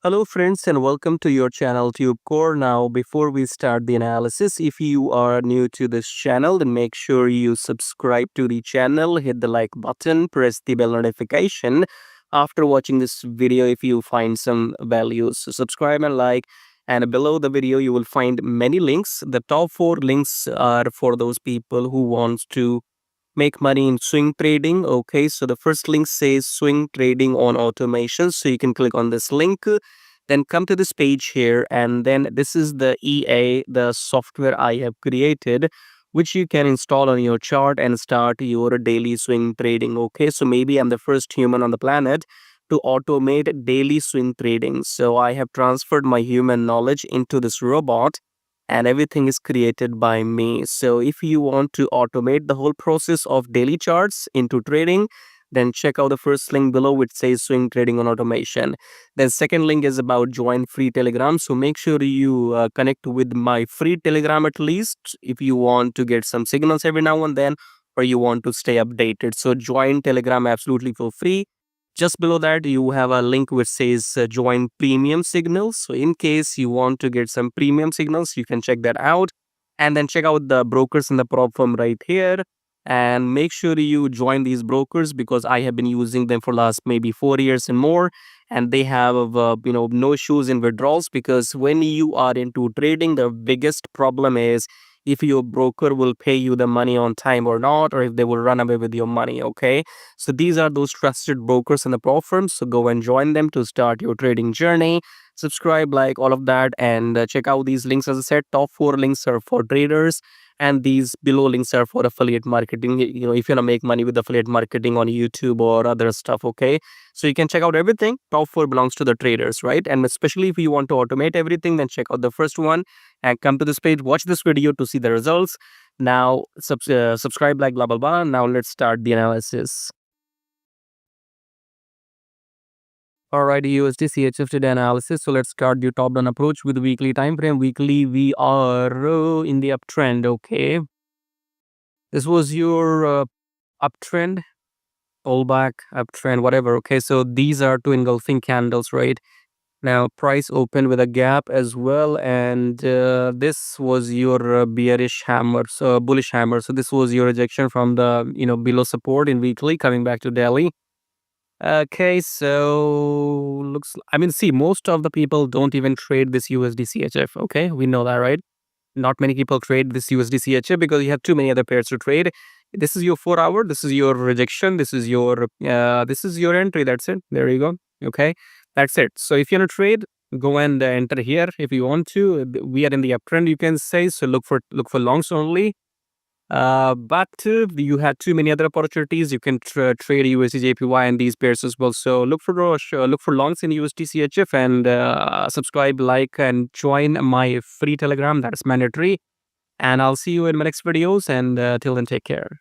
Hello friends and welcome to your channel TubeCore. Now before we start the analysis, if you are new to this channel, then make sure you subscribe to the channel, hit the like button, press the bell notification. After watching this video, if you find some values, so subscribe and like. And below the video, you will find many links. The top 4 links are for those people who wants to make money in swing trading. Okay, so the first link says swing trading on automation, so you can click on this link, then come to this page here, and then this is the the software I have created, which you can install on your chart and start your daily swing trading. Okay, so maybe I'm the first human on the planet to automate daily swing trading, so I have transferred my human knowledge into this robot, and everything is created by me. So if you want to automate the whole process of daily charts into trading, then check out the first link below which says swing trading on automation. Then second link is about join free Telegram. So make sure you connect with my free Telegram at least if you want to get some signals every now and then, or you want to stay updated. So join Telegram absolutely for free. Just below that, you have a link which says join premium signals. So in case you want to get some premium signals, you can check that out. And then check out the brokers in the prop firm right here. And make sure you join these brokers because I have been using them for last maybe 4 years and more. And they have, no issues in withdrawals, because when you are into trading, the biggest problem is if your broker will pay you the money on time or not, or if they will run away with your money. Okay, so these are those trusted brokers in the pro firms. So go and join them to start your trading journey. Subscribe, like all of that, and check out these links. As I said, top 4 links are for traders, and these below links are for affiliate marketing. If you want to make money with affiliate marketing on YouTube or other stuff. Okay, so you can check out everything. Top 4 belongs to the traders, right? And especially if you want to automate everything, then check out the first one and come to this page. Watch this video to see the results. Now subscribe, like blah blah blah. Now let's start the analysis. Alright, USDCHF today analysis. So let's start the top down approach with weekly time frame. Weekly, we are in the uptrend. Okay, this was your uptrend, pullback, uptrend, whatever. Okay, so these are two engulfing candles, right? Now price opened with a gap as well, and this was your bearish hammer, so bullish hammer. So this was your rejection from the below support in weekly, coming back to daily. Okay, so see, most of the people don't even trade this USDCHF. Okay, we know that, right? Not many people trade this USDCHF because you have too many other pairs to trade. This is your 4 hour. This is your rejection. This is your entry. That's it. There you go. Okay, that's it. So if you want to trade, go and enter here if you want to. We are in the uptrend, you can say. So look for longs only. But you had too many other opportunities. You can trade USDJPY and these pairs as well. So look for longs in USDCHF, and subscribe, like, and join my free Telegram. That's mandatory. And I'll see you in my next videos. And till then, take care.